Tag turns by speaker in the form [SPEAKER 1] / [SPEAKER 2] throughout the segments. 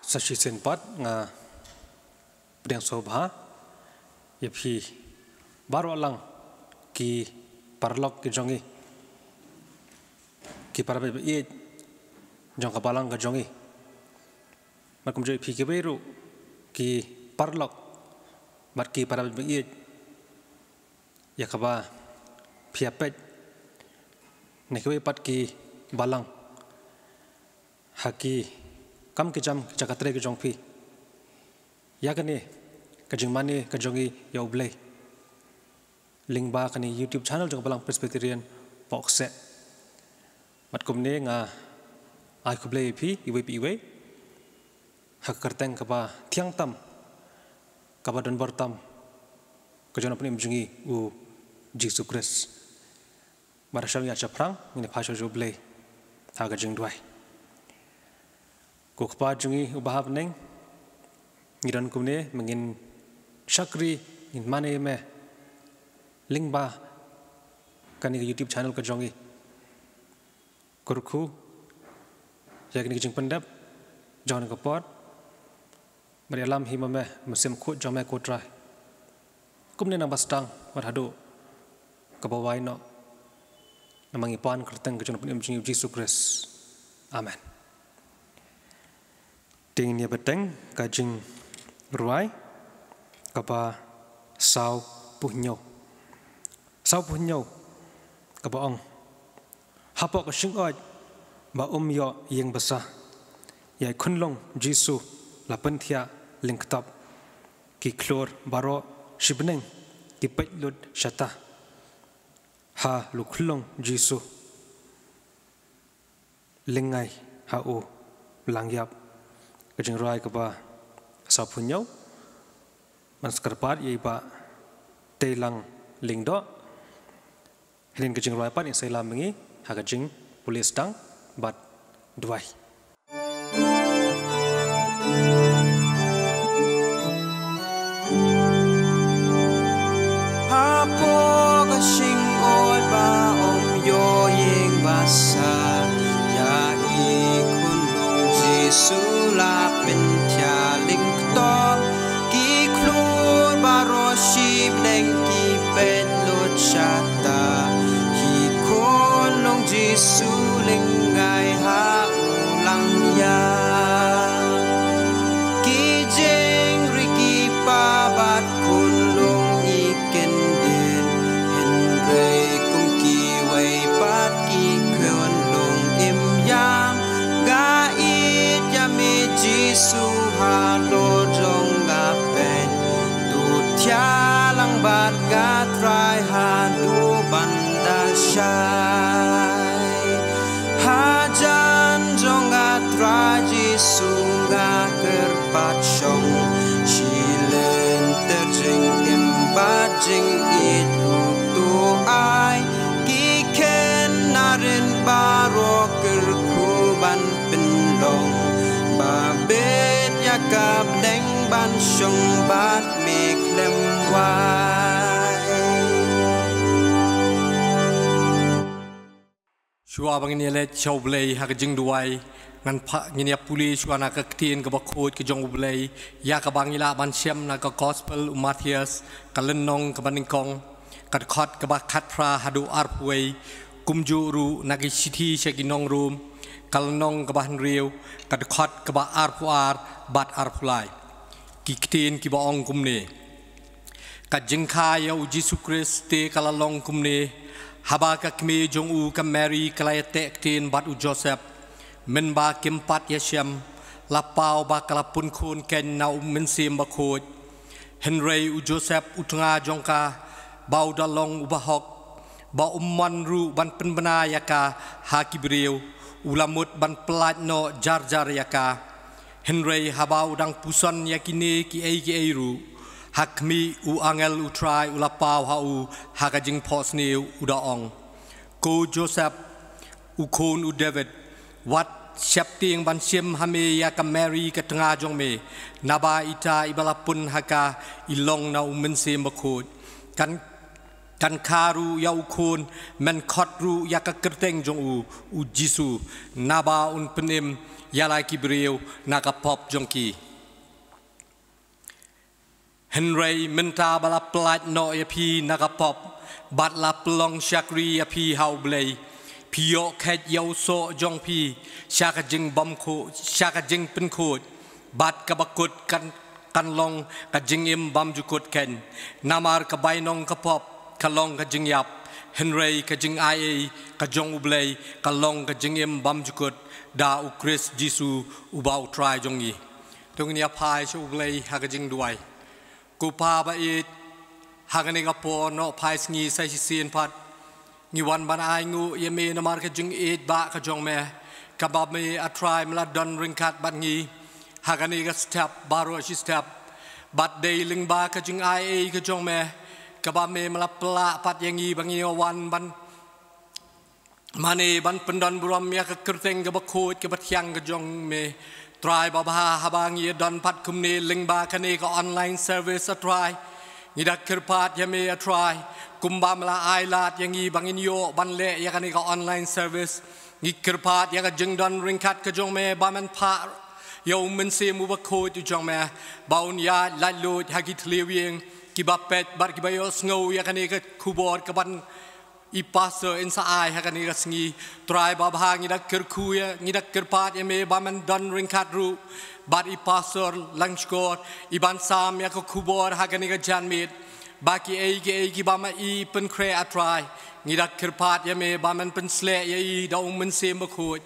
[SPEAKER 1] sashi senpat nga pedang sobha yapi baru alang ki parlok ki jongi ki parabe i jong kapalang ka jongi makum jo pi ki beru ki parlok mat ki parabe i yakaba piapet nekwe pat ki balang haki kam ki jam jakatre ki jongpi yakani kajing mani kajongi ya ublay link ba kani YouTube channel jong balang Presbyterian boxe mat kumne nga ai kublay pi iwe hak karteng kaba tiang tam kaba don bertam kajona puni mjungi u Jesus Christ marashal ya chaprang ini phasho jublay ha kajing duai ko khpa jungi ubahab neng ngiran kumne mengin syakri in mane me link ba kani YouTube channel ka jongi kurku yakni jing pendap jon ka pot mari alam hima me musim khut jome ko trai kumne na bastang war hadu ka bawai no namangi pan kerteng ka jon pun jing Jesus Christ amen ting ni beteng ka jing ruai kapa sau puhnyo kapa ong hapok ka sing oj ba yo yeng basa yai khunlong jisu la panthia lingktap ki klor baro shibneng ki pailut shata ha lukhulong jisu lingai ha o langyap kajing ruai kapa sau puhnyo man skarpat yai ba telang lingdo hilin kajing ruai pat in sai mengi ha kajing pulis dang bat duai
[SPEAKER 2] hapo kasing oi ba yo yeng basa ya i kunong Jesu la pentia lingto ki klur baro ship neng ki pet lot shata hi kunong Jesu lingai ha ulang ya ki jeng riki pa bat kunong iken den hen rei kum ki wei pat ki kunong im yang ga it ya me Jesu ha lo jong ga pen tu tia lang bat ga try ha du banda shai ha jan jong ga try Jesu ga kerpat shong shilen terjing im bat jing it tu ai ki ken narin baro kerku ban penlong ba bet yakap deng ban shong bat me klem wai
[SPEAKER 3] Shua bangin yele chow blay hak jing duai ngan pa ngin ya puli shua na ka ktien ka bakhot ka jong blay ya ka bangila ban siam na ka gospel Matthias ka lennong ka baningkong ka khot ka ba khat pra hadu arpway kumju ru na ki sithi shekinong room ka lennong ka ban riu ka khot ka ba arpwar bat arpulai ki ktien ki ba ong kumne ka jingkha ya u Jesus Christ te ka lalong kumne haba ka kme jong u ka Mary kalayate ktien bat u Joseph men ba kimpat yasham la pau ba kalapun khun ken na men sim ba khoj Henry u Joseph u tanga jongka bau dalong u bahok ba umman ru ban penbana yaka hakibriu ulamut ban pelat no jar yaka Henry haba udang pusan yakine ki ei ru hakmi u angel u try u la pau ha u hakajing posniu u daong ko Joseph u khon u David wat siap tiang ban sim hame ya ka Mary ka tengah jong me naba ita ibalapun haka ilong na umen sim bakhot kan กันคารูยาอุคูนมันขดรูยากะกระเตงจงอูจิสูนาบาอุนปนิมยาลายกิบเรียวนากะพอบจงกีเฮนเรย์มันตาบลาปลาดโนยพีนากะพอบบัดลาปลองชักรียพีฮาวเบลย์พิโยแคดยาวโซจงพีชากะจิงบอมโคชากะจิงเป็นโคดบัดกะบักกุดกันลองกะจิงอิมบัมจุกุดเคนนามารกะใบนองกะพอบกะลองกะจิงยับเฮนเรย์กะจิงไอเอกะจงอุเบลย์กะลองกะจิงอิมบัมจุกุดดาอุคริสจิสูอุบาอุทรายจงยีตรงนี้พายชูอุเบลย์หากะจิงด้วยกูพาบะอีหากะนิกะปอโนพายสงีไซซิเซียนพัดงีวันบันไองูเยเมนามารกะจิงเอ็ดบะกะจงแมกะบับเมอัทรายมลาดอนริงคัดบัดงีหากะนิกะสเต็ปบารุชิสเต็ปบัดเดย์ลิงบากะจิงไอเอกะจงแมกะบับเมมลาปลาปัดยังงีบังงีวันบันมาเนบันปันดอนบรมยากะกระเตงกะบักโคดกะบัดยังกะจงเมตรายบาบาฮาบางยีดอนพัดคุมเนลิงบาคะเนกะออนไลน์เซอร์วิสตรายงีดักครพาดยะเมตรายกุมบามลาไอลาดยังงีบังอินโยบันเละยากะเนกะออนไลน์เซอร์วิสงีครพาดยากะจึงดอนริงคัดกะจงเมบามันพายาวมันเสียมุบโคดอยู่จงแม่บ่าวน์ยาลัดโลดฮักิทเลวียงกิบเป็ดบัดกิบยอสงวยากันนี่ก็คูบอดกับบันอีพาสเซอร์อินซาไอฮักันนี่ก็สงีตรายบาบางิดักเกอร์คูยงิดักเกอร์พาดยาเมบามันดอนริงคัดรูบัดอีพาสเซอร์ลังชกอดอีบันซามยาก็คูบอดฮักันนี่ก็จานมิดบากีเอกิบามาอีเป็นเครอัตรายงิดักเกอร์พาดยาเมบามันเป็นสเลยอีดาวมันเสียมโคด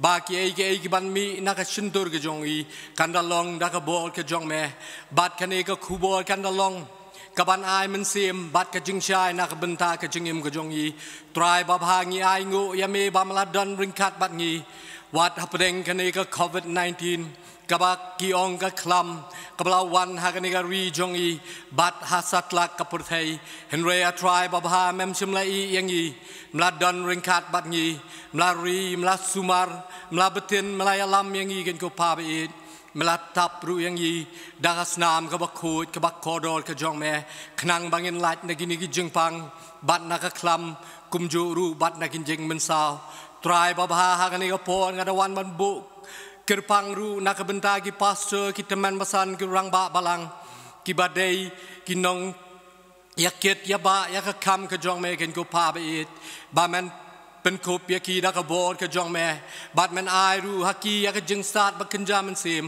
[SPEAKER 3] บากีเอกิบันมีนักชินตูร์กจงอีกันดาลองนักบอลกจงแม่บัดคันเอกคูบอลกันดาลองกับบันไอมันเสียมบัดกจิงชายนักบันตากจิงอิมกจงอีตรายบาบางีไองูยามีบามลาดอนริงคัดบัดงีวัดฮับเรงคันเอกโควิด-19กับบักกีองกับคลัมกับลาวันฮักคันเอกรีจงอีบัดฮัสัตลักกับปุถัยเฮนเรียตรายบาบาเมมชิมลาอียังอีมลาดอนริงคัดบัดงีมลารีมลาสุมารมลาเบตินมลายาลัมยังอีกันก็พาไปอีกมลาทับรู้ยังยีดาสนามกับบักโคดกับบักคอดอลกับจองแม่ขนังบางเงินลัดนักินกิจึงพังบัดนักคลำกุมจูรูบัดนักินจึงมันสาวตรายบาบาหากันนี่ก็พอกันวันบันบุกระพังรูนักบันตากิปัสเซอร์กิตมันมาสันกิรังบาบาลังกิบาเดย์กินองอยากเก็ดยาบะอยากคำกับจองแม่กันก็พาไปอีกบามันเป็นขบยากีดักบอลกับจองแม่บัดมันอายรู้ฮักกี้ยากจึงสาดบักขึ้นจามันเสียม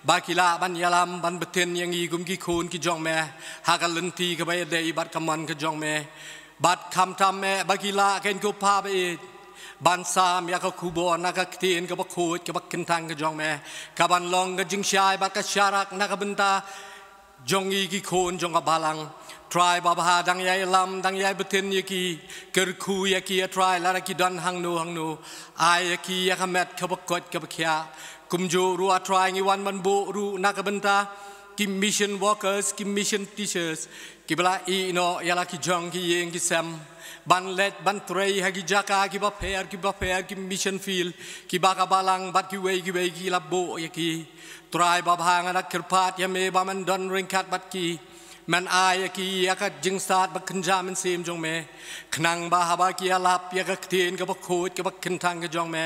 [SPEAKER 3] บากิลาบันยาลามบันเบตินยังอีกุมกิคูนกับจองแม่หากันลันทีกับไปเดย์บัดคำมันกับจองแม่บัดคำทำแม่บากิลากันก็พาไปอีกบันซามยากคูบอลนักเทียนกับบักโคดกับบักขึ้นทางกับจองแม่กับบันลองกับจึงชายบัดกับชารักนักบันตาจงอีกิโคนจงกับบาลังทรายบาบาดังยายลำดังยายบุตรยากีเกิดคูยากีทรายลารากีดันหังนูอายยากียาขมัดขบกดขบเขียกุมจูรัวทรายงีวันมันบุรูนักบันตากิมมิชชั่นวอร์เกอร์สกิมมิชชั่นทีเชอร์สกิบลาอีโนยาลากิจงกิเยงกิเซมบันเล็ดบันเทรย์ฮกิจากากิบาเพร์กิมมิชชั่นฟิลกิบากาบาลังบัดกิเวกิลาโบยากีทรายบาบางนักครพาดยาเมบามันดอนริงคัดบัดกีมันอายกียากจึงสาดบักขึ้นจามันเสียมจงแม่ขนังบาฮาบากียาลับยากเทียนกับบักโคดกับบักขึ้นทางกับจงแม่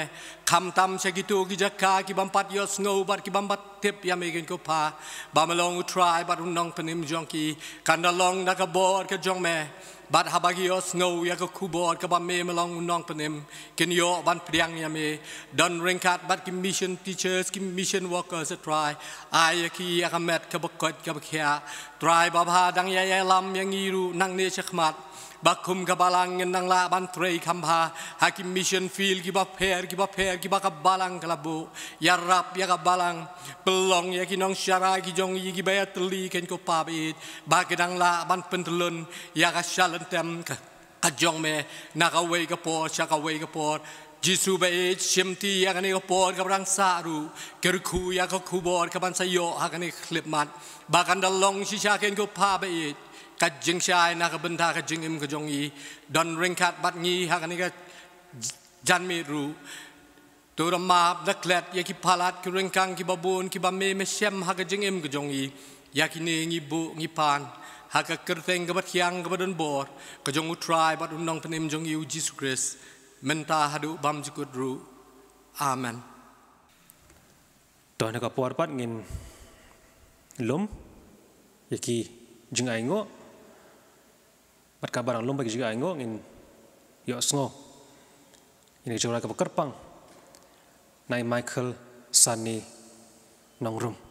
[SPEAKER 3] คำตำเชกิตูกิจักกากิบัมปัดยอสโงบัดกิบัมปัดเทปยามีกันก็พาบามาลองอุทรายบัดอุนองพนิมจงกีกันดาลองนักบอดกับจงแม่บัดฮาบากิยอสโงยากคูบอดกับบาเมมาลองอุนองพนิมกินโยบันเปรียงยามีดันเริงคัดบัดกิมมิชชั่นทีเชอร์สกิมมิชชั่นวอร์เกอร์สทรายอายกียากเม็ดกับบักกดกับบักเขียทรายบาบาดังยายลำยังยีรูนังเนชขมัดบักคุมกับบาลังเงินนังละบันเทรย์คำพาฮักิมมิชชั่นฟิลกิบาเพร์กิบากับบาลังกลาบูยารับยากับบาลังปลองยากิน้องชารากิจงยีกิบายตลีกันก็ปาบีดบากดังละบันเป็นตลุนยากชาลันเต็มกจงเมนักเวกปอชักเวกปอจิสูเบชชิมตียากันนี่ก็ปอดกับรังสารูเกิดคูยาก็คูบอดกับบันสยโยฮักันนี่คลิปมัดบากันดัลลงชิชาเกันก็พาบีดกัดจึงชายนักบันทากัดจึงอิมกัดจงยีดอนเริงคัดบัดงีฮักนี่ก็จันมีรูตัวรมาบดักเล็ดยากิพาลัดกิเริงกังกิบาบูนกิบาเมเมเชมฮักกัดจึงอิมกัดจงยียากิเนงีบุงีพาน haka kerteng kebat hiang kebat bor kejong utrai bat undang penim jong iu Jesus Christ menta hadu bam jikudru amen
[SPEAKER 1] Tuhan ka puar pat ngin lum yaki jing aingo bat ka barang lum bagi jing aingo ngin yo sngo ini jora ka kerpang nai Michael Sunny Nongrum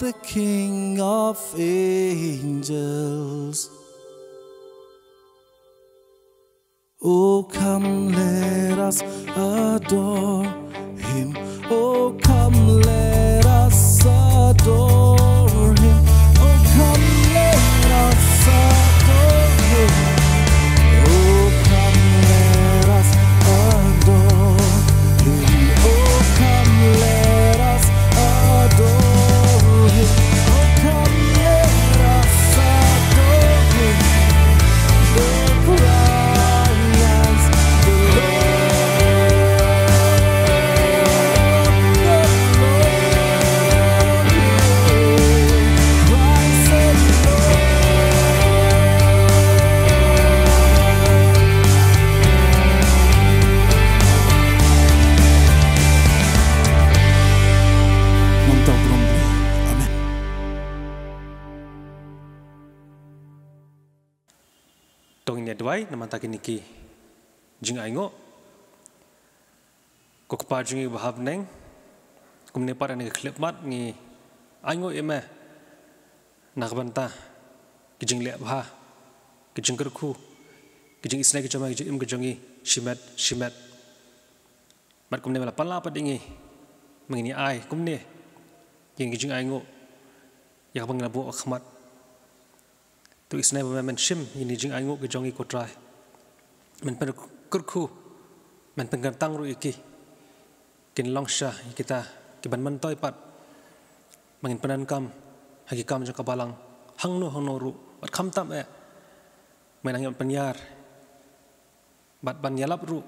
[SPEAKER 4] the King of angels. Oh, come, let us adore him. Oh, come, let us adore him. Oh, come, let us adore him. Oh, come, let us adore him. Oh, come, let us adore him. Oh, come, let us adore him. The cries, the
[SPEAKER 1] Tong ini adwai nama takin niki jing aingo ko kpa jingi bahab neng kumne par ani klip mat ngi aingo eme nakbanta kijing le bha kijing kerku kijing isna kijama kijing im kijongi shimet mat kumne mala pala pa dingi mengini ai kumne yang kijing aingo ya panglabu akhmat tu isna ba men shim ini jing aingo ke jongi ko try men pen kurku men pen tang ru iki kin longsha kita ki ban man toy pat mangin penan kam hagi kam jong kabalang hangno ru bat kham tam e men ang penyar bat ban yalap ru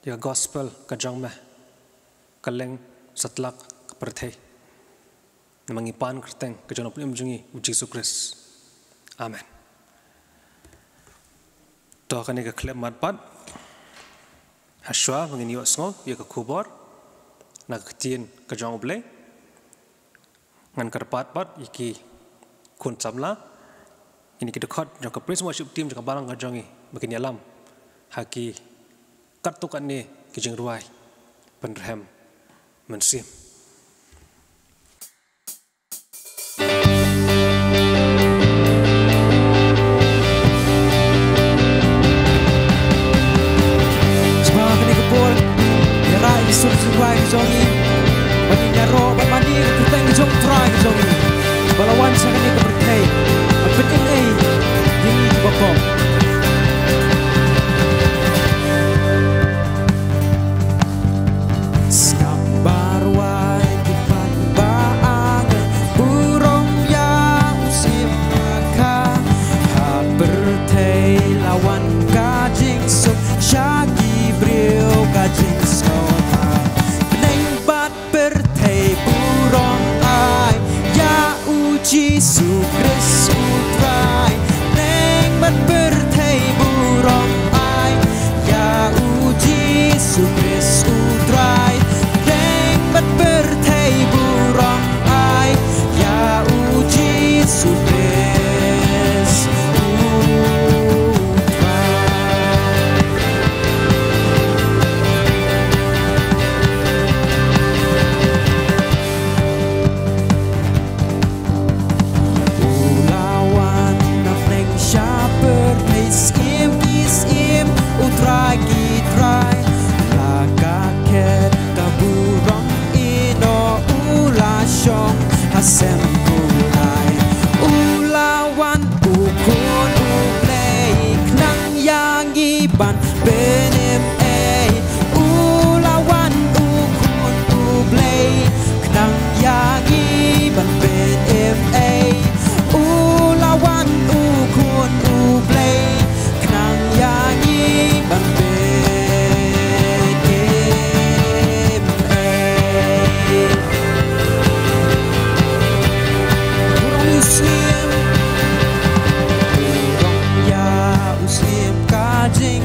[SPEAKER 1] ya gospel ka jong ma kaleng satlak perthai namangi pan kerteng ke jong pun jungi Jesus Christ. Amen. Doa kani ke klep matpat haswa mengini wasngo ya ke kubor nak ketien ke jong oblay ngan karpat iki kun samla ini kita khot jong ka pres worship team jong balang ngajongi begini alam haki kartukan ni kijing ruai penrem mensim
[SPEAKER 2] Subscribe zongi, bagi nyaro bermandi kita ngejong try zongi, balawan sangat ni keberkai, apa ini ini bapom. Sambar wai di panbaan, burung yang musim maka, habertai lawan kajing suk syagi brio kajing suk. Yesus Kristus trai neng bat berthei burong ai ya Yesus Kristus trai neng bat berthei burong ai ya Yesus Kristus Asem kulai ulawan ukun uplay nang yang iban benim ulawan ukun uplay nang yang iban benim ulawan ukun uplay nang yang iban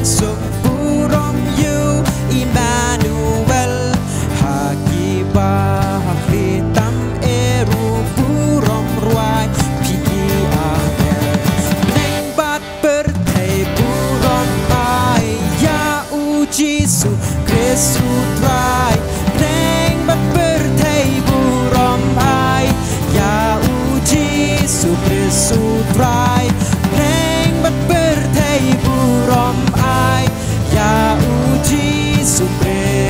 [SPEAKER 2] so burong you Emmanuel hakiba hakritam eru burong ruai pigi aher neng bat berthei burong ai ya Yesus Kristus trai neng bat berthei burong ai ya Yesus Kristus trai neng bat berthei burong ai ya Yesus Kristus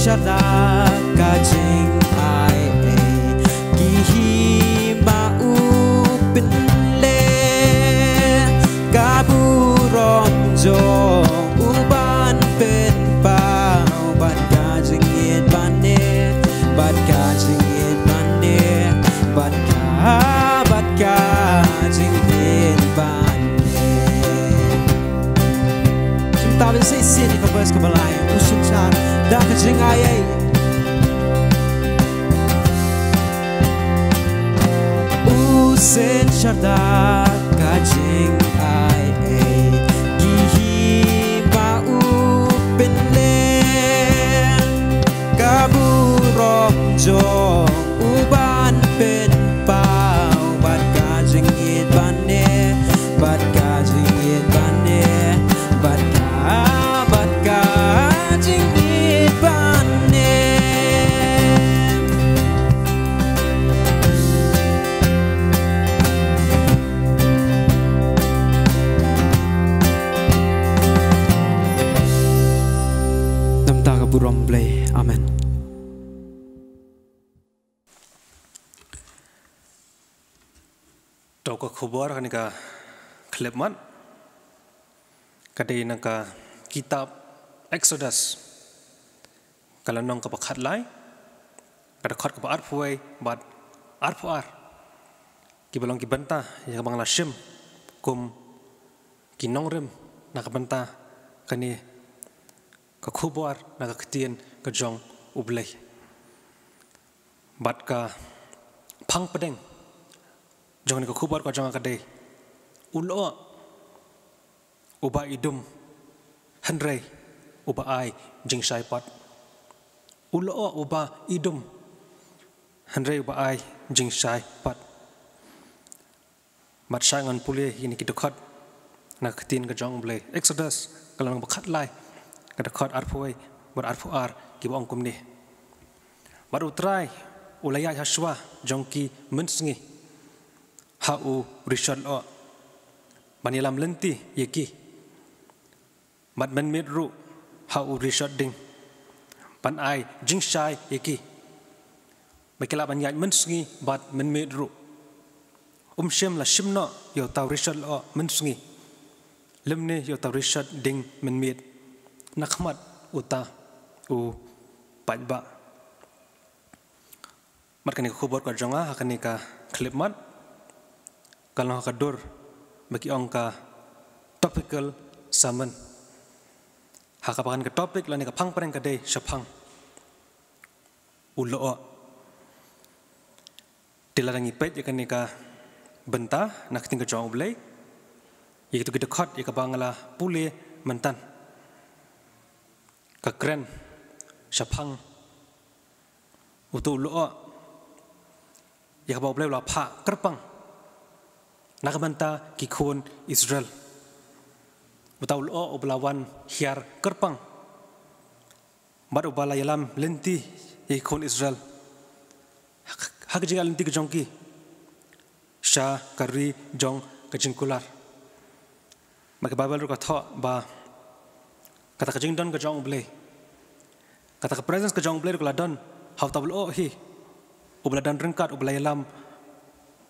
[SPEAKER 2] Shada kajing ai kihi mau pinle kaburom jo uban pen pau ban kajing in bane ban kajing in bane ban kajing in bane tabin say sin ka bas ka balay usin chan da ka jing ay usin charda ka jing ay gihi ba u pinle kaburok jo uban pen pau bat ka jing it bane bat ka jing it bane bat ka jing it bane namta ka burom play amen.
[SPEAKER 1] Toko khubor kan ka klip man kadai naka kitab Exodus kalau nong ka pakhat lai kada khat ka arpuai bat arpuar ki balong ki banta ya ka bangla shim kum ki nongrem naka banta kani ka khubor naka ktien ka jong ublai bat ka phang pedeng jangan kau kubar kau jangan kadai ulo uba idum henrei uba ai jing sai pat ulo uba idum henrei uba ai jing sai pat mat sangan pulih ini kita khat nak tin ka jong blai Exodus kalau nang bakhat lai kada khat arpuai ber arpuar ki bong kum ni baru try ulaya haswa jongki mensngi hau Richard o manilam lenti yeki mat men medru hau Richard ding pan ai jing shai yeki bakela ban yai mensngi bat men medru shem la shimno yo taw Richard o mensngi lemne yo taw Richard ding men med nakmat uta u pajba mat kani khobor ka jonga hakani ka clip mat kalau hak dur bagi angka topical sermon hak apakan ke topik lani ke pang pereng kadai sepang ulo dilarangi pet ya kanika benta nak tinggal jauh belai iaitu kita khot ya ke bangla pule mentan ke keren sepang utu ulo ya ke bawah belai ulah pak kerpang nak banta kikun Israel betul oblawan hiar kerpang bar obala yalam lenti kikun Israel hak jika lenti ke jongki sha kari jong ke jingkular maka Bible ru kata ba kata ke jingdon ke jong blay kata ke presence ke jong blay ru ladon hau tabul hi obladan rengkat obla yalam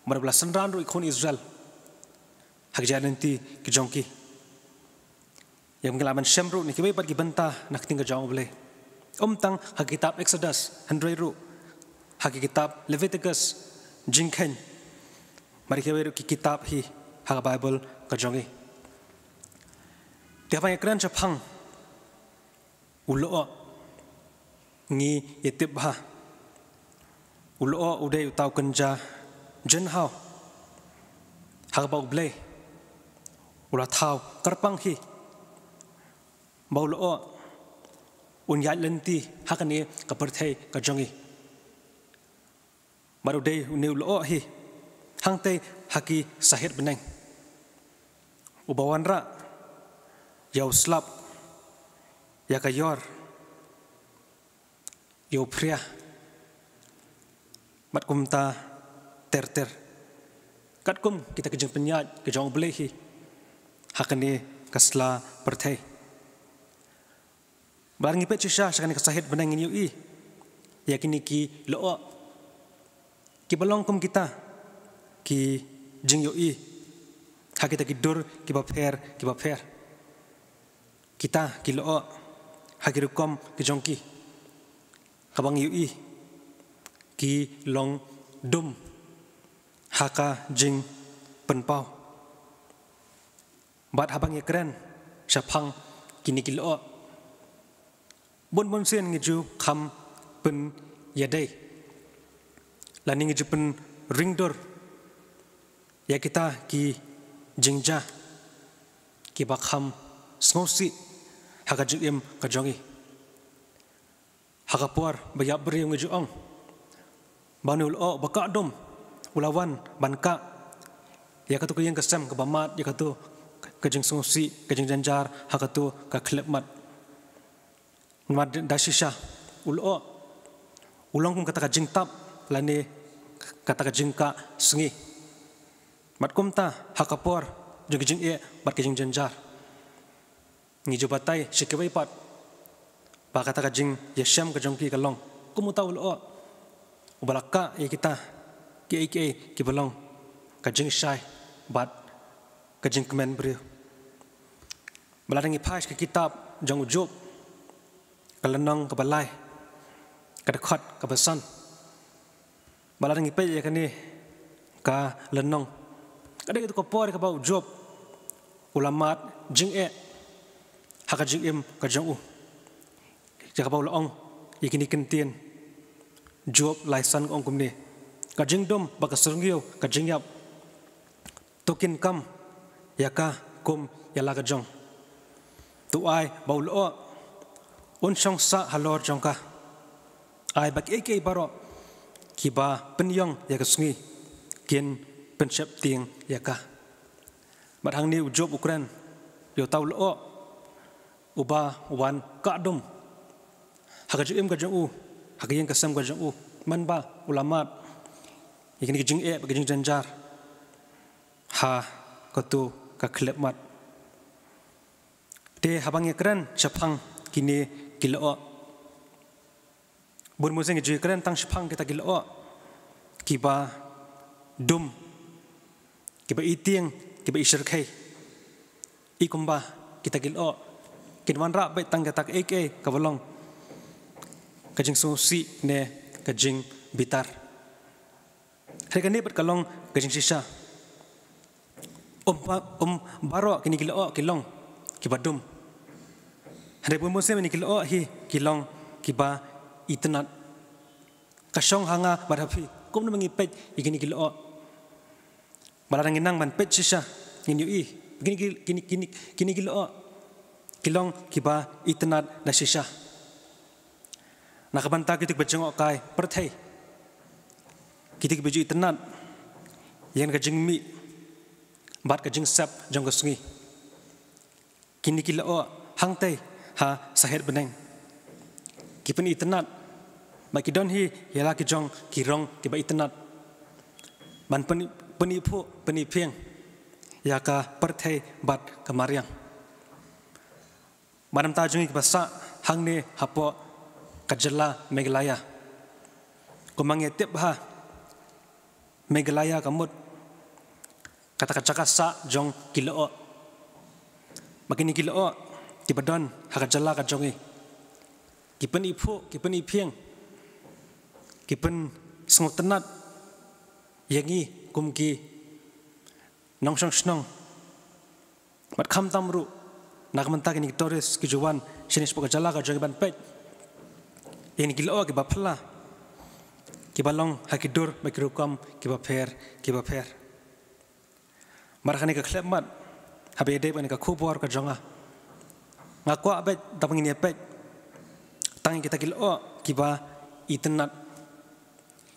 [SPEAKER 1] bar obla senran ru kikun Israel hak jalan nanti ke jongki yang pengalaman syamru ni kibai pergi bentah nak tinggal jauh boleh tang hak kitab Exodus Henry ru hak kitab Leviticus jingken mari kibai ru kitab hi hak Bible ke jongi dia panggil keren Jepang ulo ngi yetib ha ulo udai utau kenja jenhau hak bau boleh ulah tahu kerpang hi bau lo unyat lenti hak ni kepertai kejongi baru dei uni lo hi hang tei haki sahid beneng ubawan ra yau slap ya kayor yau pria mat kumta ter kat kum kita kejeng penyat kejong belehi hakani kasla pertai barangi pe cisha sakani kasahid benangin yui yakini ki lo ki balong kum kita ki jing yui hakita ki dur ki baper kita ki lo hakirukom ki jongki kabang yui ki long dum haka jing penpau bat habang keren syapang kini kilo bon sen ngiju kham pen yadai lani ngiju pen ringdor ya kita ki jingja ki bakham sngosi haga jim kajongi haga puar bayab beri ngiju ong banul o baka dom ulawan banka ya katu kuyang kesam ke bamat ya katu kajing sngosi kajing janjar haga tu ka klepmat mat dasisha ulo ulong kum kata kajing tap lani kata kajing ka sengi mat kumta hakapor jing e mat kajing janjar ngi jubatai shikebai pat ba kata kajing yasham kajong ki kalong kumuta ulo ubalaka e kita ki balong kajing shai bat kajing kemen brio baladangi pas ke kitab jong ujub kalenong kebalai kadekhat kebesan baladangi pe ya kani ka lenong kadek itu kopor ka bau job ulamat jing e haka jing im ka jong u ja ka bau long yakini kentien job laisan ong kumni ka jing dom ba ka serngio ka jing yap tokin kam yaka kum yala ka jong tu ai bau lo un song sa halor jongka ai bak ek baro kiba penyong ya kesungi kin penshep ting ya ka barang ni ujob ukuran yo tau lo uba wan ka dum haga jim ka jong u haga yang kasam ka jong u man ba ulamat ikin ki jing e ba jing janjar ha kotu ka klep mat te habang ekran chapang kini kilo bun museng ji keren tang shpang kita kilo kiba dum kiba itieng kiba isher kai ikumba kita kilo kinwan ra bai tang katak ek kabalong kajing susi ne kajing bitar regane bat kalong kajing sisa baro kini kilo kilong kiba dum hari pun musim ini kilo hi kilong kiba itnat kasong hanga barapi kum na mangipet igini kilo balarang inang man pet sisa ngini i gini kilo kilong kiba itnat na sisa nakabanta kitik bajengok kai perthai kitik baju itnat yang kajing mi bat kajing sap jong kasungi kini kilo hangtai ha sahet beneng kipen itnat makidon hi yala ki jong kirong kiba itnat man penipu penipieng yaka perthai bat kamariang manam tajungi kibasa hangne hapo kajala megalaya kumange tip ha megalaya kamut kata kacakasa jong kilo makini kilo tibadon hakajala kajongi kipen ipu kipen ipieng kipen sengok tenat yangi kumki nong song snong mat kham tamru nak mentak ini toris kijuan sinis pokajala kajongi ban pet ini kilo kiba phla kibalong hakidur makirukam kiba pher markhani ka khlemat habe de ban ka khubor ka jonga ngaku abet tapang ini apet tang kita kilo kiba itnat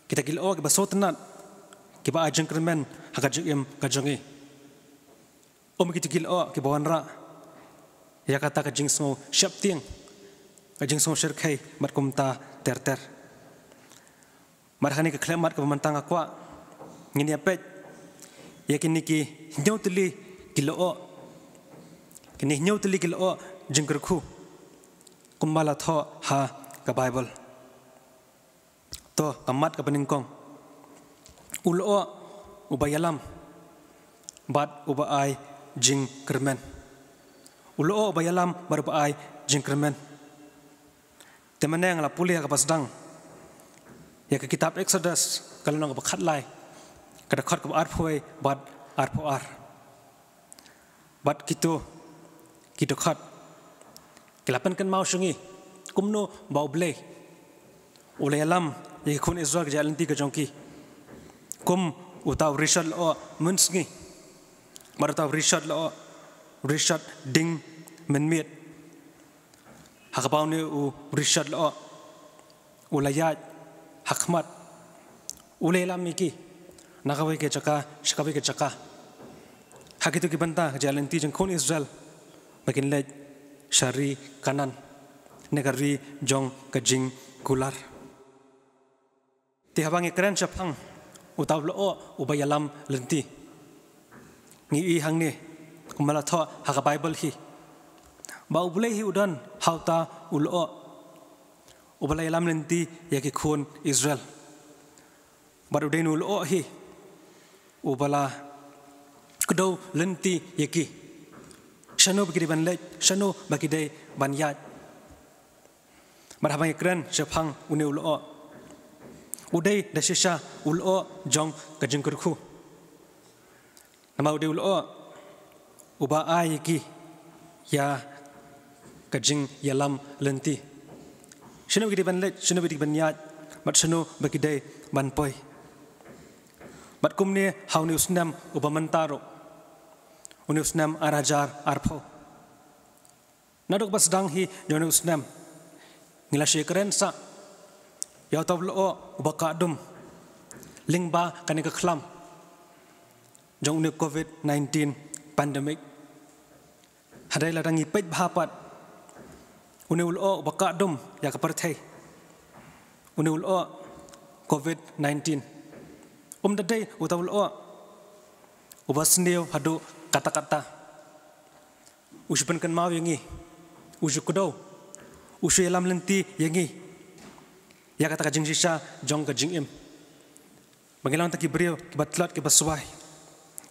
[SPEAKER 1] kita kilo kiba sotnat kiba ajeng kermen hakajim kajongi kita kilo kiba wanra ya kata kajing smo syapting kajing smo syirkai mat kumta ter marhani ka klemat ka mantang akwa ngini apet yakin niki nyautli kilo kini nyautli kilo jengkerku kumbala tho ha ka Bible to kamat ka peningkong ulo ubayalam bat ubai jing kermen ulo ubayalam bar ubai jing kermen temeneng la pulih ka pasdang ya ke kitab Exodus kalau nang bakhat lai kada khat ka arphoi bat arphoar bat kitu khat Kelapan kan mau sungi kumno bau blay ulay alam yaki kun Israel jalan ti kejongki kum utau Richard lo munsngi maratau Richard ding menmiet hakapau ni u Richard lo ulayat hakmat ulay alam iki nakaway ke caka shikaway ke caka hakitu ki banta jalan ti jeng kun Israel makin lej Syari kanan negari jong kejing kular. Tihabangi keren syapang utaw loo ubayalam lenti. Ngi hang ni kumala tho haka Bible hi. Ba ubulay hi udan hauta ulo ubalayalam lenti yaki kun Israel. Baru den ulo hi ubala kedo lenti yaki. Shano bagi ban lej, shano bagi day ban yat. Marhabang ikran syapang uni ulo. Uday dasisha ulo jong kajing kurku. Nama uday ulo uba ay ki ya kajing yalam lenti. Shano bagi ban lej, shano bagi ban yat, mat shano bagi day ban poi. Mat kumni hauni usnam uba mentaro. Unusnam arajar arpo. Nadok bas dang hi jone usnam. Ngila syekren sa. Yau taw lo ubaka dum. Lingba kanika khlam. Jong ni COVID-19 pandemic. Hadai ladang ipet bahapat. Unul o ubaka dum ya kapartay. Unul o COVID-19. Daday utaw lo ubas niyo hadu kata-kata usupan kan mau yangi usu kudo usu yalam lenti yangi ya kata kajing sisa jong kajing im bangilang taki brio kibatlat kibaswai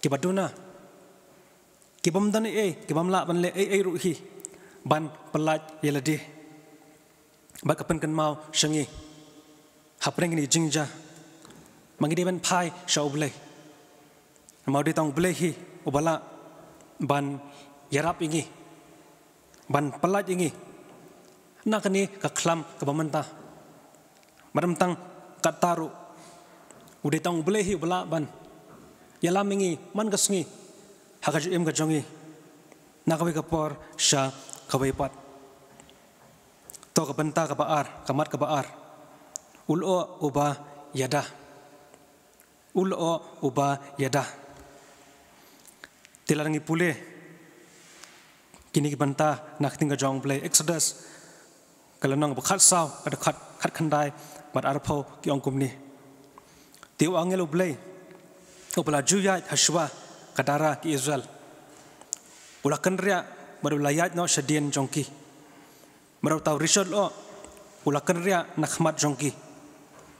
[SPEAKER 1] kibaduna kibamdan kibamla banle ruhi ban pelat yaladi bakapan kan mau shangi hapreng ni jingja mangide ban pai shaublay mau ditang blay hi ubala ban yarap ingi ban pelat ingi nakani kaklam kabamanta maramtang kataru udetang ulehi ubala ban yalam ingi man gasngi hakaju im gajongi nakawi kapor sha kawaipat to kabanta kabaar kamat kabaar ulo uba yada Tilarangi pule kini kibanta nak tinggal jong play Exodus kalau nang bekat saw ada kat khandai mat arpau ki ongkum ni tiu angelo play opala juya hashwa kadara ki Israel ulakan ria baru layat no shadien jongki baru tahu Richard lo ulakan ria nakmat jongki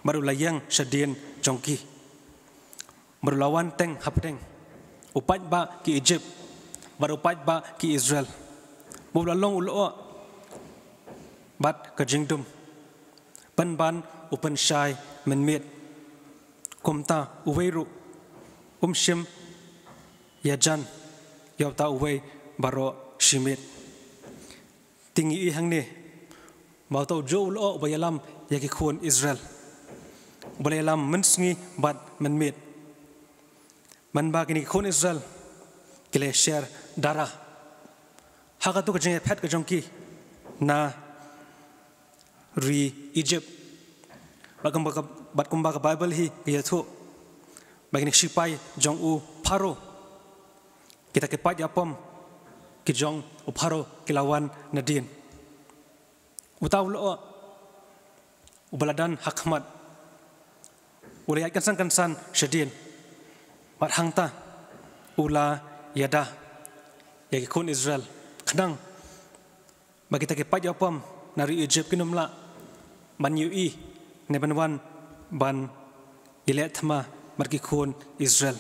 [SPEAKER 1] baru layang shadien jongki baru lawan teng hapteng upat ba ki Egypt baru upat ba ki Israel mulalong ulo bat kajingdum ban upan shai menmet kumta uweiru umshim yajan yauta uwei baro shimit tingi ihang ni mau tau jo ulo bayalam yaki khun Israel bayalam mensngi bat menmet man ba kini khun Israel kile share darah hakatu kajing pet kajongki na ri Egypt bat kumba ka Bible hi yathu bagini sipai jong u Pharo kita ke pat yapom ki jong u Pharo kilawan nadin utaw lo ubaladan hakmat ulayat kansan syadin bat hangta ula yada yaki kun Israel kadang bagi kita ke pat yapom nari Egypt kinumla ban UI ne banwan ban ilet thama marki khun Israel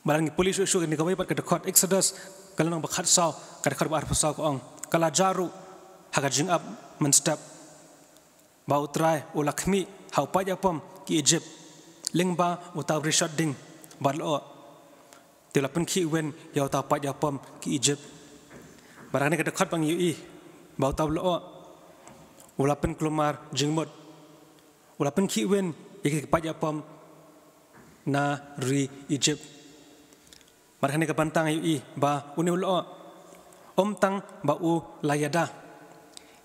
[SPEAKER 1] barangi polis usu ni kawai pat kadakot Exodus kalang bakhat saw kadakot bar pasaw ko ang kala jaru haga jing up man step bau try ulakmi hau pa yapom ki Egypt lingba utaw Richard ding barlo tila pen ki wen yaw ta pa yapom ki Egypt barang ni kedekat bang UI bau tahu lo ulapan kelumar jengmut ulapan kiwen yang kepada pom na ri Egypt barang ni kebantang UI ba uni lo tang ba u layada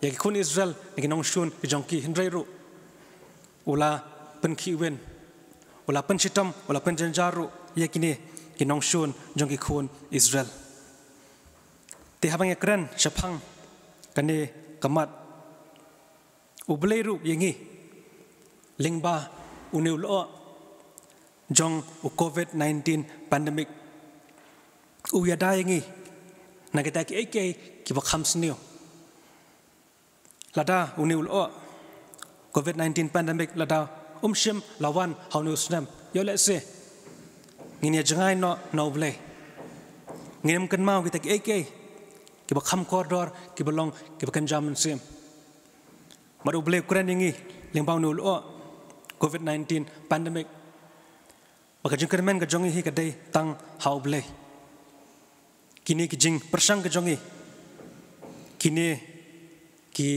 [SPEAKER 1] yang kun Israel yang nong shun jongki hindrai ru ula pen kiwen ula pen chitam ula pen janjaru yang kini nong shun jongki kun Israel ti habang ekran syapang kani kamat ubleiru yengi lingba uni lo jong COVID-19 pandemic uyada yengi nakita ki bakham snio lada uni lo COVID-19 pandemic lada shim lawan haunu snam yo let's say ngini jangai no ble ngim kan mau kita ki bakham koridor ki belong ki bakan jaman sim maru ble kuran yengi lingba uni lo COVID-19 pandemic baka jengker men ka jongi hi kadai tang hau ble kini ki jing persang ka jongi kini ki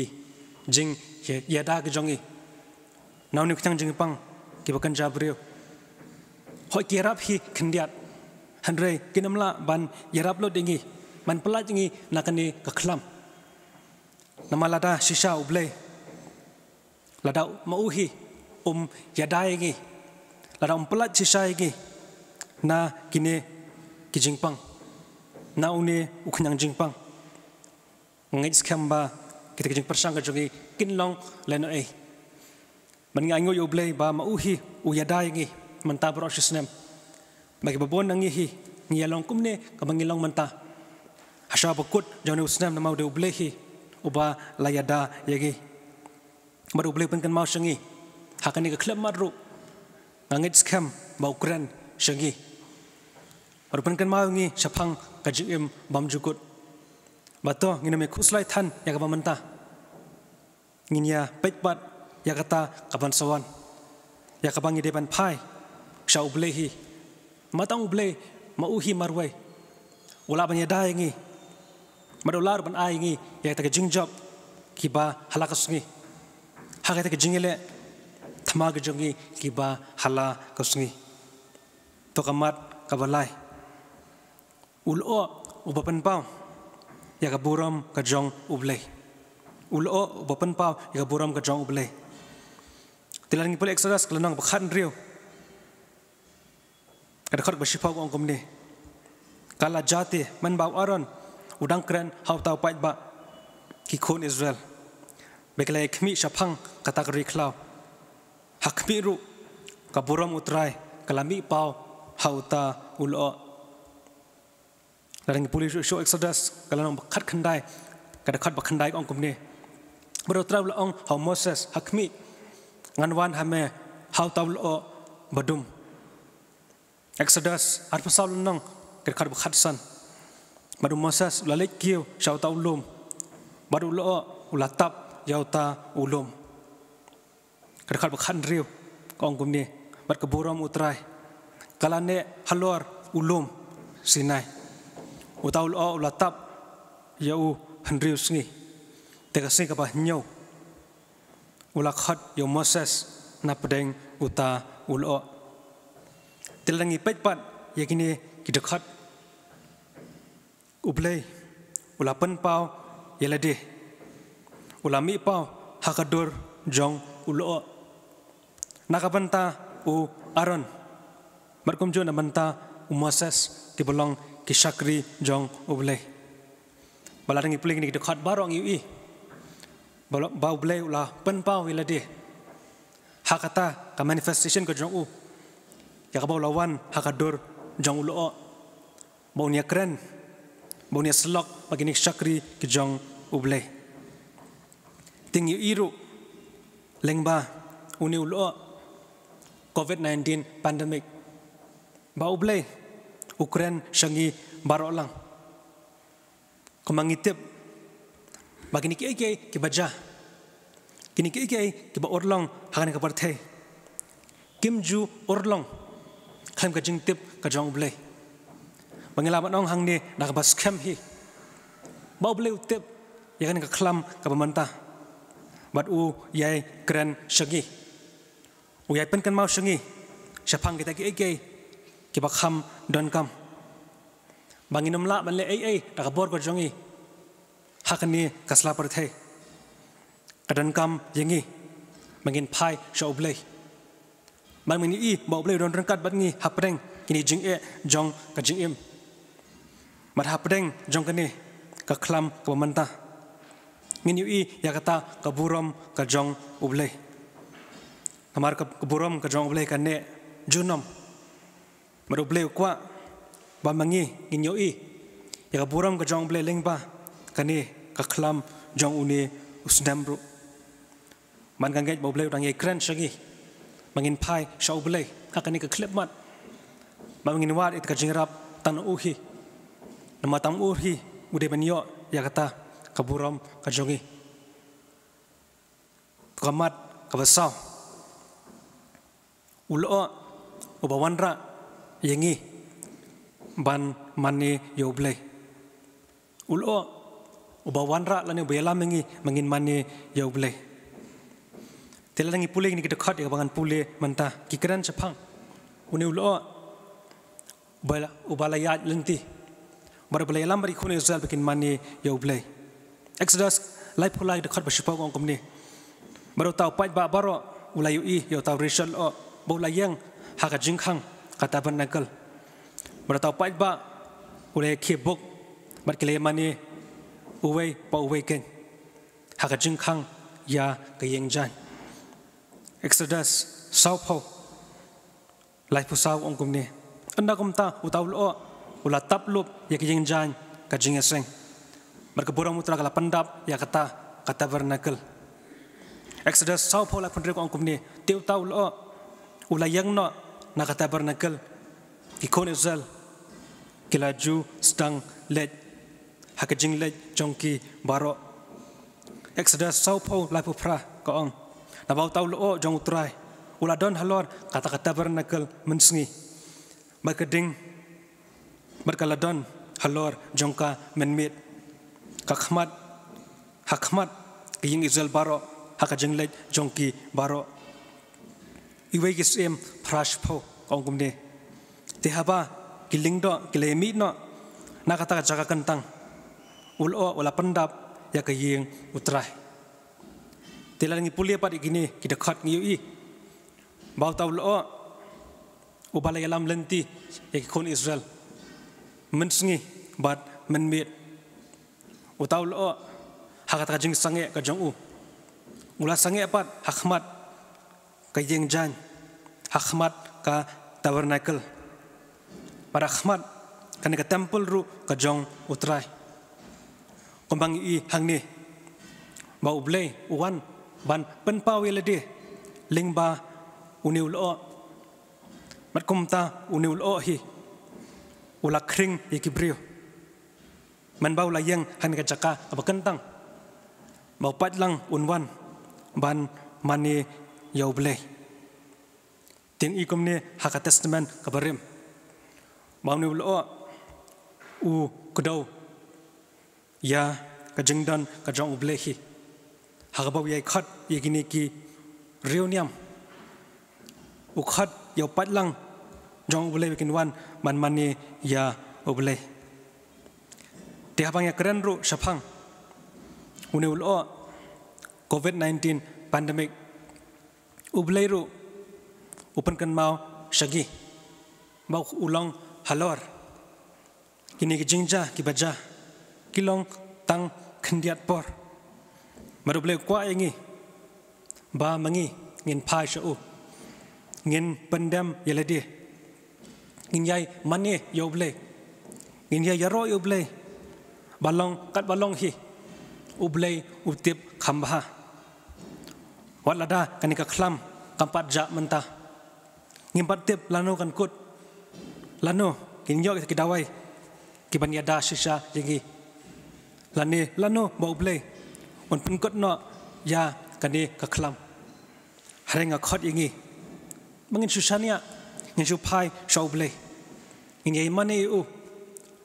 [SPEAKER 1] jing yada ka jongi naw ni kutang jing pang ki bakan jabriu hoi ki rap hi khendiat handrei kinamla ban yarap lo dingi man pelat dingi nakani ka khlam namalada shisha uble lada mauhi yada yengi lada pelat shisha yengi na kini ki jing pang na uni uknyang jing pang ngais khamba kita jing persang ka jongi kinlong leno man ngango yo blay ba mauhi uyada yengi manta bro shisnem bagi babon nangi hi ngiyalong kumne ka bangilong manta hasha bakut jone usnem na mau de blay hi uba layada yengi baru blay pen kan mau shangi hakani ka klem madru ngais kham ba ukran shangi baru pen kan mau ngi syapang ka jim bam jukut bato nginame khuslai than ya ka manta nginya pekbat ya kata kaban sawan ya kabangi depan pai shau blehi matang ble mauhi marwai ula banya dai ngi madolar ban ai ngi ya ta jingjab kiba halakas ngi haga ta jingile thamag jongi kiba hala kasngi to kamat kabalai ulo ubapan pau ya kaburam ka jong ublei ulo ubapan pau ya kaburam ka jong ublei tilang pole Exodus kelenang bakhan riu ada khot basipau ong komni kala jati man bau aron udang kren hau tau pait ba ki khon Israel beklai khmi shapang kata kri khlau hakmi ru kaburam utrai kalami pau hau ta ulo larang pole show Exodus kelenang bakhat khandai kada khot bakhandai ong komni berotra ong hau Moses hakmi nganwan hame hau tawlo badum Exodus ar pasal nang kerkar bkhatsan badu Moses lalek kiu shau tawlum badu lo ulatap yauta ulum kerkar bkhan riu kong gumni bad keburam utrai kalane halor ulum Sinai utaw lo ulatap yau handriu sngi tegasi ka ba nyau ulakhat yo Moses na pedeng uta ulo tilangi petpat yakini kidekhat ublei ulapan pau yelade ulami pau hakadur jong ulo nakabanta u Aaron markum jo na banta u Moses tibolong kisakri jong ublei balarangi puling ni kidekhat barong ui bau blay ulah penpau ilade hakata ka manifestation ko jong u ya ka bau lawan hakadur jong ulo bau nia kren bau nia slok bagini syakri ke jong ublay ting iru lengba uni ulo COVID-19 pandemic bau blay Ukraine shangi barolang kumangitip bagini ki baja kini ki ba orlong hakan ka parthe kimju orlong khem ka jingtip ka jong blei bangila banong hangni nak bas khem hi bau beli utip ya kan ke kelam ke pemerintah bat yai keren segi yai pen kan mau segi siapang kita ki bakham don kam bangin nomla ban le tak bor ko jongi hakani kasla par the kadan kam yengi bangin phai shau blei bang mini i bau blei don rangkat bat ngi hapreng kini jing jong ka jing im mat hapreng jong kani ka klam ka pemerintah ngini i ya kata ka burom ka jong ublei kamar ka burom ka jong ublei kan ne junom maru blei kwa ba mangi nginyo i ya ka burom ka jong ublei lengba kani ka klam jong uni usnamru man kan gate bau blei dang ye kran shagi mangin phai shau blei hakani ka klip mat ba mangin wat it ka jingrap tan uhi nama tam uhi ude banyo ya kata kaburam kajongi kamat kabasau ulo ubawanra yengi ban mani yoblei ulo ubawanra lani bela mengi mangin mani yoblei telangi pule ni kita khat ya bangan pule manta kikran chapang uni ulo ubala ya lenti bar balai lam bari khone zal bikin mani yoblei Exodus life pulai dekat bersyukur orang kumni. Baru tahu pait ba baro ulai ui yo tahu rishal o bolai yang hak jingkang kata bernakel. Baru tahu pait ba ulai kebuk bar kile mani uwei pa uwei ken hak jingkang ya kayeng jan. Exodus saupo life pusau orang kumni. Anda kumta utaul o ulat taplup ya kayeng jan kajingeseng. Berkeburang mutra kala pendap ya kata vernakel. Exodus sau pola pendrek angkum ni tiu tau lo ulayang no na kata vernakel ikon Israel kilaju sedang lej hakajing lej jongki baro. Exodus sau pola pupra kaong na bau tau lo jong utrai uladon halor kata vernakel mensengi berkeding berkaladon halor jongka menmit kakmat hakmat kiying Israel baro hakajeng lej jongki baro iwe gisem prashpo ongkumne tehaba kilingdo kilemi no nakata jaga kentang ulo wala pendap ya kiying utrai telangi pulia pad igini kita khat ngiui bau tau lo ubala yalam lenti ya kon Israel mensengi bat menmit utau lo hakat kajing sange ka jong ula sange pat hakmat ka yeng jan hakmat ka tabernacle para hakmat kan ka temple ru ka jong utrai kombang i hangni ba ublei uwan ban penpaw yelede lingba uniul o mat kumta uniul o hi ula kring ikibrio man bau layang han ka jaka apa kentang bau patlang unwan ban mani yauble ting ikom ne haka testament kabarim bau ni ulo u kedau ya ka jingdan ka jong uble hi haka bau yai khat yegini ki reuniam u khat yau patlang jong uble bikin wan man mani ya uble tihabang ya keren ru syapang uni ulo COVID-19 pandemic ublei ru upan kan mau syagi mau ulang halor kini ki jingja ki baja kilong tang kendiat por maru blei kwa yangi ba mangi ngin phai shu ngin pendam yeledi ngin yai mani yoblei ngin yai yaro yoblei balong kat balong hi ublei utip khambha walada kanika khlam kampat ja mentah ngimpat tip lano kan kut lano kinyo ki dawai ki banyada shisha yegi lani lano ba ublei on pinkot no ya kani ka khlam harenga khot yegi mangin sushania ngin su phai shau ublei ngin yai mani u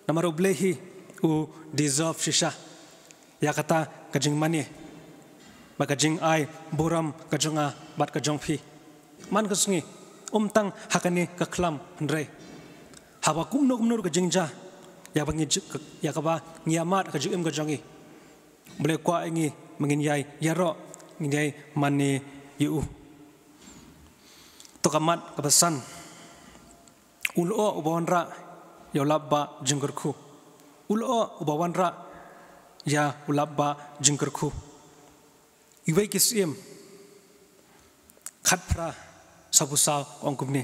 [SPEAKER 1] namaro ublei hi u deserve shisha ya kata kajing mani ba kajing ai buram kajonga bat kajong phi man kasngi tang hakani kaklam hendrai hawa kumno kumno kajing ja ya bangi ya kaba ngiamat kajing kajongi boleh kwa ingi mengin yai yaro ngai mani yu to kamat kabasan ulo ubawanra ya labba jingkerku ulo ubawanra ya ulabba jingkerku iwai kisim khatpra sabusa ongkumni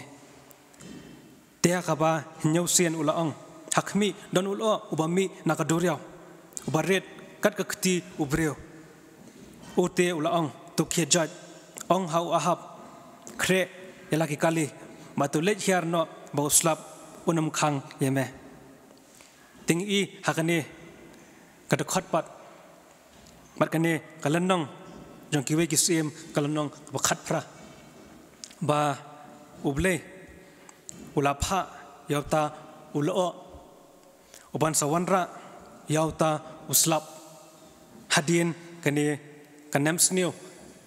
[SPEAKER 1] tea kaba nyausian ulaong hakmi dan ulo ubami nakadoriau ubaret kat kekti ubreo ote ulaong to kiajat ong hau ahap kre yalaki kali matulet hiarno bauslap unam khang yeme ting i hakane kadakhat pat matkane kalanong jong kiwe kisim kalanong bakhat pra ba uble ulapha yauta ulo uban sawanra yauta uslap hadin kane kanem snio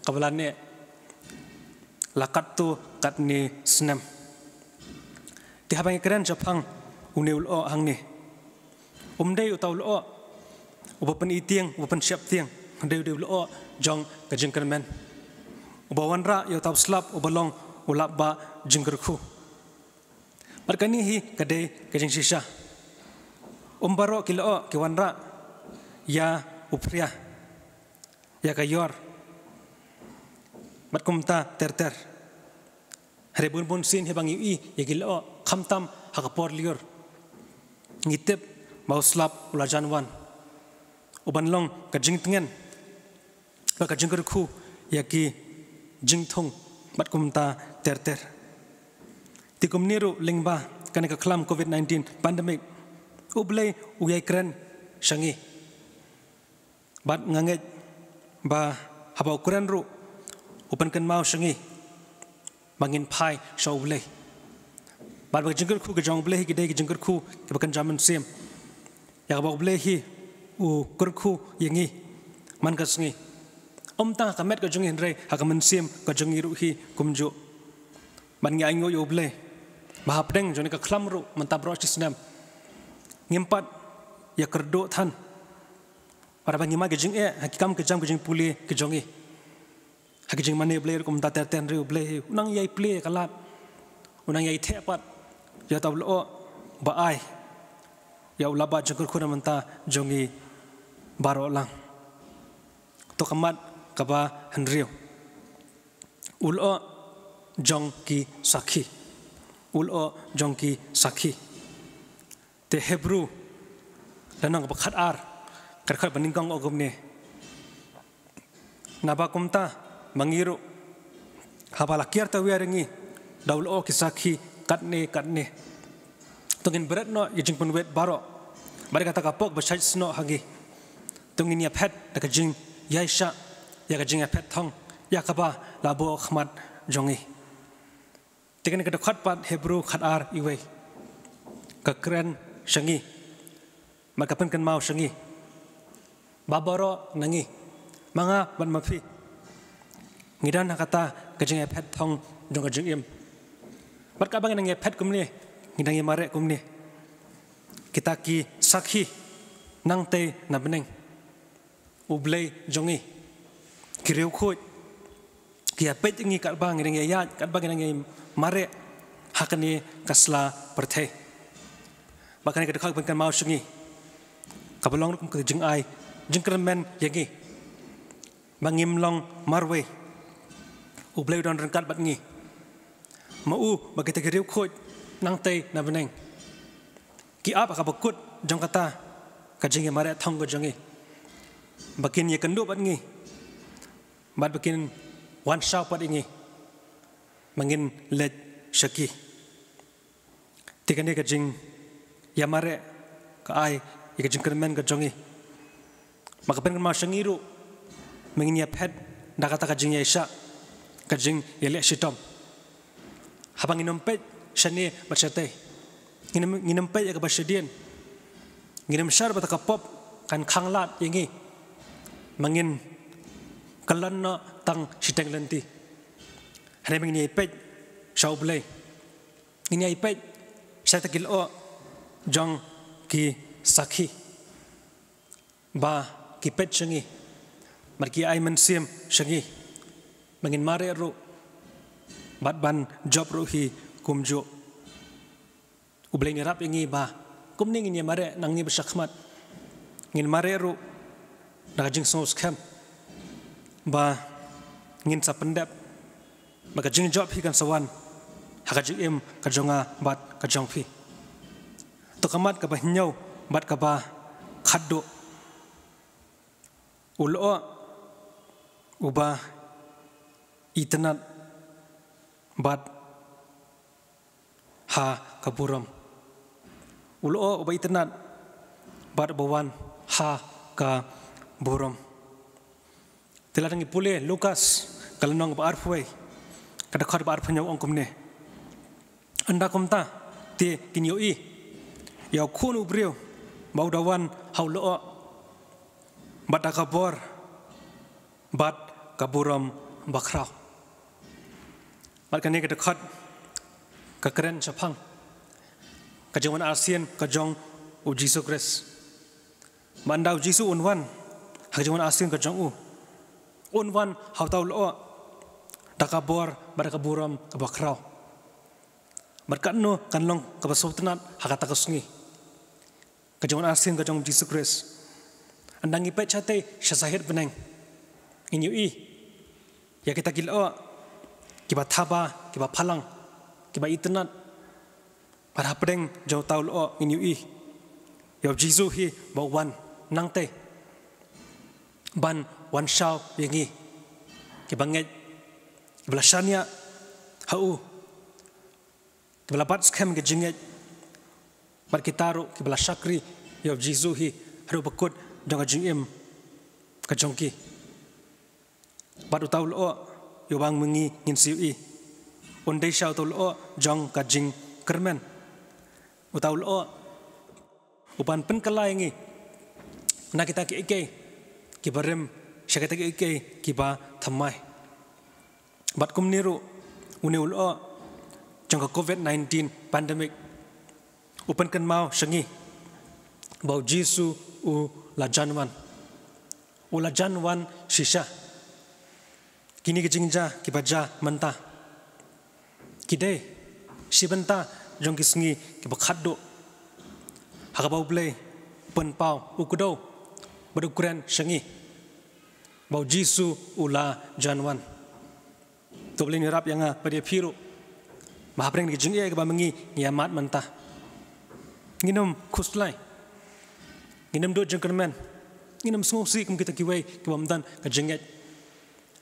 [SPEAKER 1] kabalane lakat tu katni snem ti habang keren japang uneul o hangni umdei utau lo ubapan itiang ubapan siap tiang deu deu lo jong kajing kermen ubawanra yo tau slap ubalong ulabba jinggerku markani hi kadai kajing sisa umbaro kilo kiwanra ya upria ya kayor mat kumta ter hari bun sin hebang ui ya gilo khamtam hakapor liur ngitep mauslap ulajanwan ubanlong kajing tengen ba kajing kerku ya ki jingthong mat kumta ter tikum niru lingba kana ka klam covid-19 pandemic ublei uyai kren shangi bat nganget ba haba ukuran ru upan kan mau shangi bangin pai shaw blei bat ba jingker khu gajong blei gidai jingker khu bakan jaman sim ya ba blei hi u kurkhu yangi man kasngi ta kamet ka jong hinrei hakaman sim ka jong ru hi kumju ban ngi aingo yo blei ba hapdeng jone ka khlam ru mantabro chisnam ngimpat ya kerdo than para bangi ma gejing hakikam kejam gejing puli kejongi hakijing mane blei kum ta ter ten ru blei unang yai play kalat unang yai thepat ya tablo ba ai ya ulaba jengkur khuna manta jongi baro lang to kamat kaba henrio ulo jongki sakhi te hebru lanang bakhat ar karkhat baningkang ogumne nabakumta mangiru habala kierta wiarengi daulo kisakhi katne tungin berat no yijing penwet baro bari kata kapok besaj sno hagi tungin ya pet dakajing yaisha ya kajing ya pet thong ya kaba labo khmat jongi tikan kada khat pat hebru khat ar iwe kakren shangi makapan kan mau shangi babaro nangi manga ban mafi ngidan kata kajing ya pet thong jong kajing im bat ka bang nang ya pet kumni ngidang mare kumni kita ki sakhi nang te na beneng ublei jongi kireu khoi kia pet ngi kat bang ngidang ya kat bang ngidang mare hakani kasla perthe bakani kada khak kan mau sungi kabalong kum jing ai jingkermen yangi bangim long marwe ublei don ran kat bat ngi mau bagita kireu khoi nang tei na beneng ki apa ka bakut jong kata kajing mare thong go jongi bakin ye kendu bat ngi bat bakin wan shaw pat ngi mangin let shaki tikane kajing ya mare ka ai ye kajing kermen go jongi makapen ma shangiru mangin ya pet da kata kajing ya isha kajing ye le shitom habang inom pet shani bachate nginam pe ya kabashadien nginam shar bata kapop kan khanglat yangi mangin kalan no tang siteng lenti hari mangin ipet shau blay ini ipet saya takil o jong ki sakhi ba ki pet shangi marki ai mensim shangi mangin mare ru bat ban job ru hi kumjo ublay ni rap ingi ba kumning ini mare nang ni bersakmat ngin mare ru nakajing sos kem ba ngin sa pendap makajing job hi kan sawan hakajing im kajonga bat kajong phi to kamat ka ba hinyau bat ka ba khaddo ulo uba itnat bat ha kaburam ulo uba itnat bat bawan ha ka buram teladang ipule Lukas kalanong ba arfway kada khad ba arfanyau ongkumne anda komta ti kinyoi ya khunu brio baudawan haulo bat akabor bat kaburam bakrau bat kani kada khad ka keren chapang kajongan ASEAN kajong u Jesus Christ mandau Jesus unwan kajongan ASEAN kajong u unwan hautau lo takabor bat kaburam bakrau berkatno kanlong kabasutnat hakata kasungi kajongan ASEAN kajong Jesus Christ andang ipet chate syasahid beneng inyui ya kita kilo kiba thaba kiba phalang kiba itnat para pedeng jau tau lo inyui ya Jesus hi bawan nangte ban wan shau yengi kiba nget belasania hau kibalapat skem ke jinget bar kitaru kibala syakri ya Jesus hi haru bakut jong jingim kajongki badu taul o yobang mengi ngin siui ondai shau taul o jong kajing kermen utaul o upan pen kalaingi na kita ki ike kibarem syakata ki ike kiba thamai bat kumniru uneul o jong COVID-19 pandemic upan kan mau shangi bau jisu u lajanwan ulajanwan shisha kini kejingja kibaja menta kide sibenta jong kisngi kibakaddo hakabau blay penpau ukudo badukuran shangi bau jisu ula janwan to boleh nirap yang pada piru mahapreng kejingya ke bamengi nyamat menta nginum kuslai nginum do jengkermen nginum sungsi kum kita kiwai kibamdan kejinget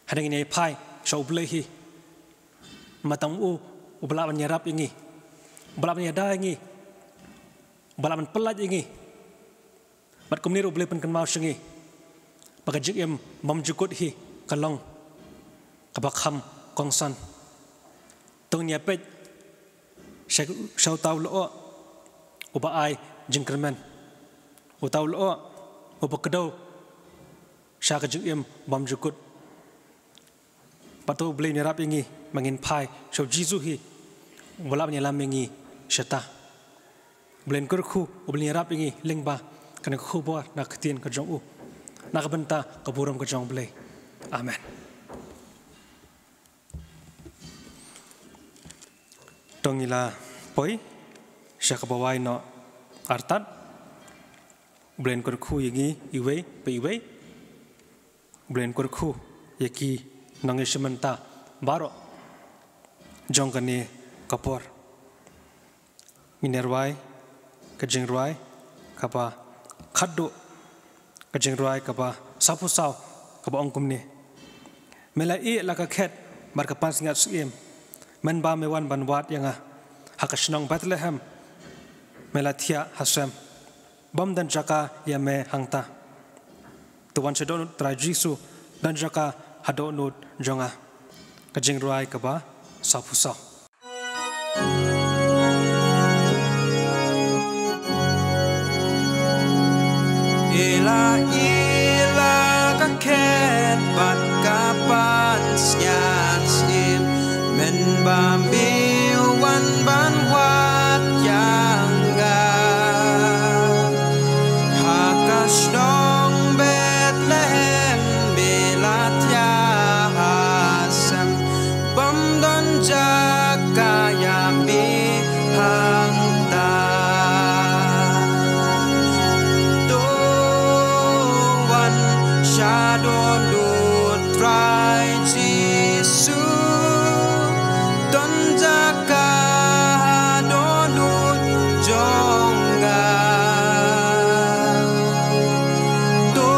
[SPEAKER 1] hadang ini pai shau blehi matang u ubalaban nyarap ingi ubalaban nyada ingi ubalaban pelat ingi mat kumniru bleh pen kenmau shengi pakajik em mamjukut hi kalong kabakham kongsan tong nyapet shau tau lo uba ai jengkermen utau lo uba kedau syakajik em mamjukut patu boleh nyerap ingi mangin pai shau jisu hi wala menyelam ingi syata boleh kerku boleh nyerap ingi lengba kana khubor nak tien ka jong u nak benta kaburam ka jong boleh amen tongila poi syakabawai no artat boleh kerku ingi iwe pe iwe boleh kerku yaki nangi sementa baro jongkani kapor minerwai kajingruai kapa khaddo kajingruai kapa sapusau kapa ongkumni melai laka khet barka pansingat sim menba mewan banwat yanga hakashnong Bethlehem melathia hasem bom dan jaka yame hangta tuan sedon trajisu dan jaka hadonut jonga kajingruai kapa sapusau
[SPEAKER 2] ila ila ka
[SPEAKER 5] let bat kapan snyat sim men bambi wan ban wat yang ga hakas dong Bethlehem belat ya hasam bam don jakaya bi hang ta do wan shadow lut try jisu don jaka don lut jongga do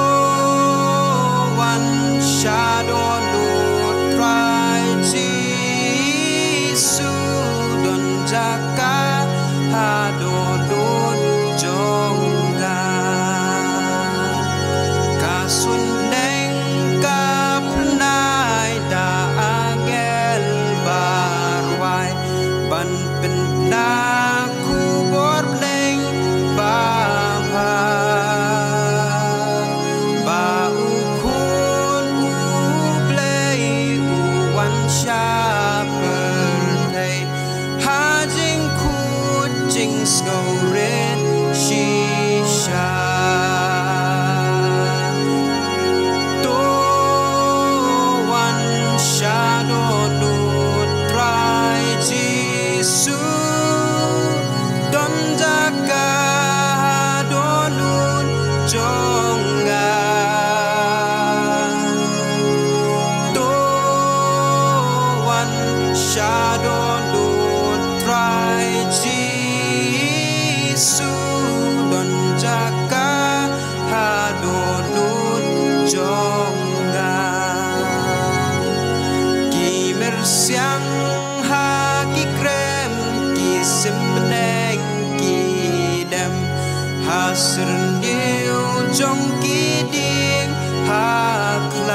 [SPEAKER 5] wan shadow lut try jisu don jaka don lut jongga kasun deng kapnai da angel barwai ban penda ku borleng bapa ba ukun ublei uwan shapeltei hajing kucing skoren shisha shadow lut try jisu don jaka don lut jongga do wan shadow lut try jisu don jaka don lut jongga siang haki krem ki simneng ki dem hasrn diu jong ki ding haklau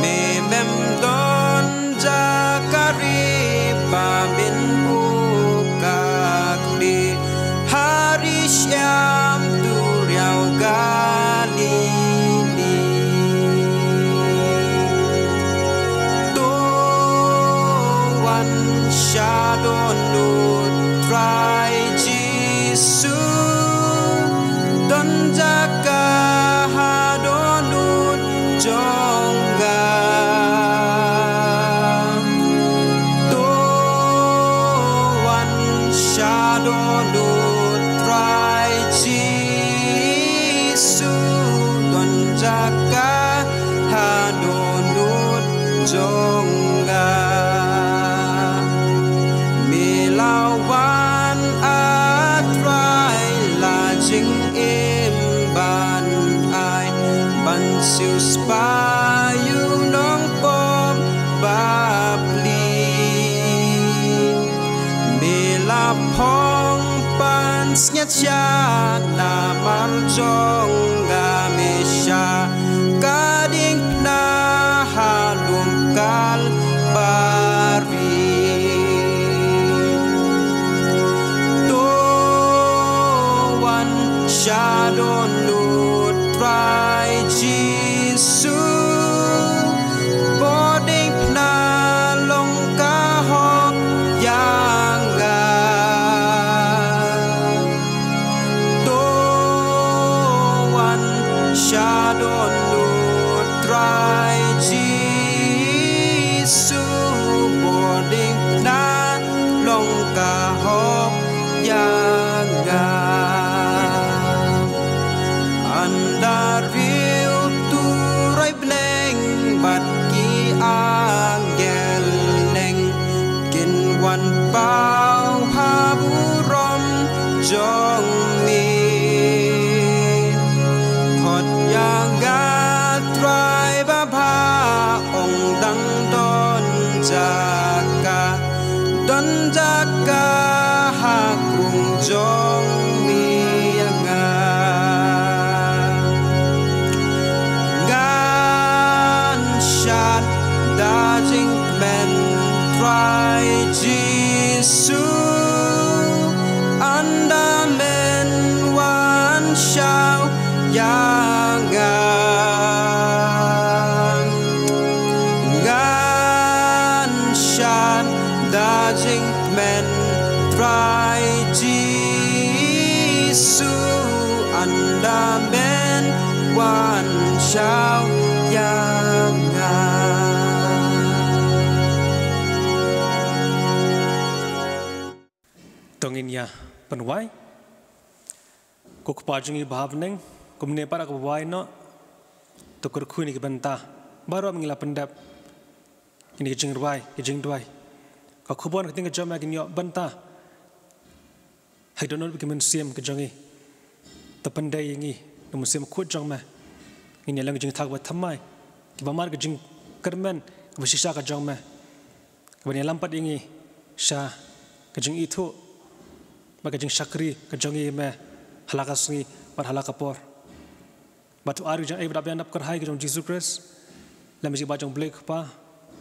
[SPEAKER 5] me mem don jakari pamin bukakli hari syam turiau Galili shadow lut try jisu don jaka don lut jongga do wan shadow lut try jisu don jaka don lut jongga lawan atrai lajing imban ai ban sius payu nong pom babli mela pong pan snyat sya na mar jong ga mesha kading na halum kal bari shadow lut try jisu boding na long kahok yang ga do wan shadow lut try jisu boding na long kahok yang ga andariu turai bleng bat ki angel neng kin wan pau haburom jong mi khot yang ga trai ba bha ong dang don jaka ha kung jong mi dajing men try jisu anda men wan shao yang jing men try Giêsu anda men wan shao yang
[SPEAKER 1] tongin ya penwai ko kepajungi bahabneng kumne para ko wai no to kurkhuni ke banta baru mengila pendap ini jing ruai jing duai ko khobon ke tinggal jama ginyo banta hai donol ke mensiam ke jongi to pandai ingi no mensiam khut jong ma ini lang jing thak ba thamai ki bamar ke jing kermen ke sisa ka jong ma ke bani lampat ingi sha ke jing itu baga jing shakri ke jongi me halaka singi par halaka por batu ari jang ai berapa nap kerhai ke jong Jesus Christ lam si bajong blek pa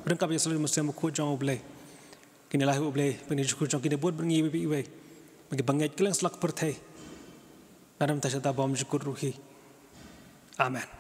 [SPEAKER 1] rengkap ya selalu mesti mukut jong blek kini lahu blek peni jukur jong kini buat berngi bi we bagi banget kelang selak perthai dalam tasata bom jukur ruhi amen.